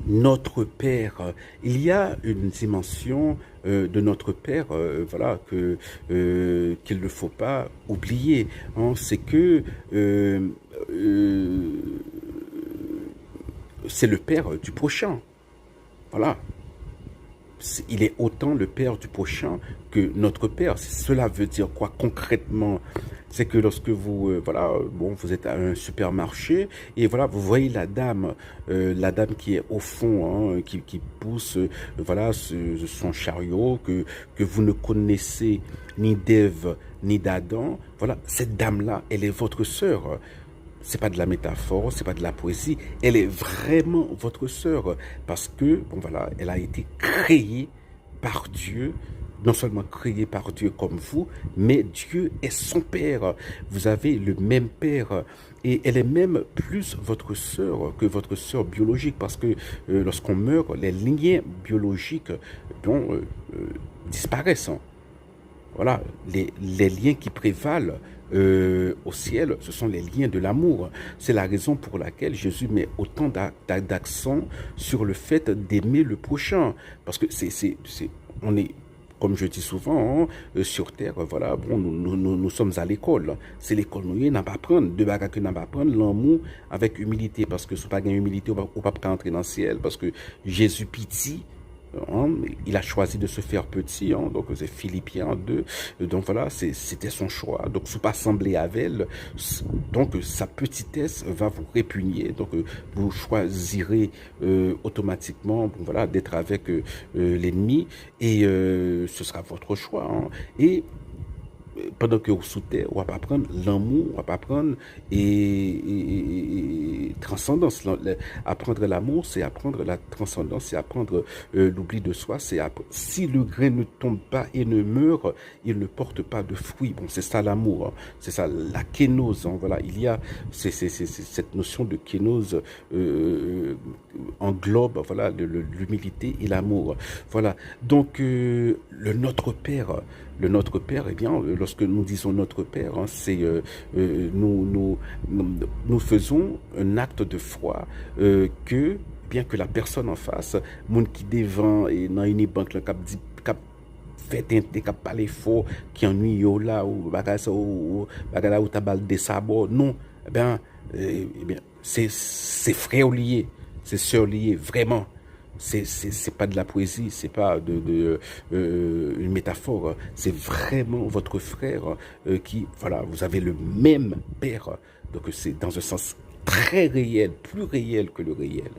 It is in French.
notre Père. Il y a une dimension de notre Père, voilà, qu'il ne faut pas oublier, hein. C'est que euh, c'est le Père du prochain. Voilà. Il est autant le Père du prochain que notre Père. Cela veut dire quoi concrètement? C'est que lorsque vous, voilà, bon, vous êtes à un supermarché et voilà, vous voyez la dame qui est au fond, hein, qui pousse, voilà, son chariot que vous ne connaissez ni d'Ève ni d'Adam. Voilà, cette dame-là, elle est votre sœur. C'est pas de la métaphore, c'est pas de la poésie. Elle est vraiment votre sœur parce que, bon voilà, elle a été créée par Dieu, non seulement créée par Dieu comme vous, mais Dieu est son père. Vous avez le même père et elle est même plus votre sœur que votre sœur biologique parce que lorsqu'on meurt, les liens biologiques bon, disparaissent, hein. Voilà, les liens qui prévalent au ciel, ce sont les liens de l'amour. C'est la raison pour laquelle Jésus met autant d'accent sur le fait d'aimer le prochain. Parce que on est, comme je dis souvent, hein, sur Terre, voilà, bon, nous sommes à l'école. C'est l'école, nous n'a pas apprendre, de bagages que n'a pas apprendre, l'amour avec humilité. Parce que si pas gain humilité, on ne va pas entrer dans le ciel. Parce que Jésus pitié. Hein, il a choisi de se faire petit, hein, donc c'est Philippiens 2, donc voilà, c'était son choix, donc ne pas sembler avec elle, donc sa petitesse va vous répugner, donc vous choisirez automatiquement, bon, voilà, d'être avec l'ennemi, et ce sera votre choix, hein. Et pendant que vous soutenez, on va pas prendre l'amour, on va pas prendre et transcendance. Apprendre l'amour, c'est apprendre la transcendance, c'est apprendre l'oubli de soi. Si le grain ne tombe pas et ne meurt, il ne porte pas de fruits. Bon, c'est ça l'amour, hein. C'est ça la kénose, hein. Voilà, il y a cette notion de kénose englobe voilà l'humilité et l'amour. Voilà. Donc le Notre Père, eh bien, lorsque nous disons Notre Père, hein, c'est nous faisons un acte de foi que bien que la personne en face, monde qui devant et dans une banque le cap dit cap fait un cap parler fort qui ennuie yo là ou bagage ou bagage ou tabal de sabot non eh bien c'est frère lié, c'est sœur lié vraiment. C'est pas de la poésie, c'est pas une métaphore, c'est vraiment votre frère qui, voilà, vous avez le même père, donc c'est dans un sens très réel, plus réel que le réel.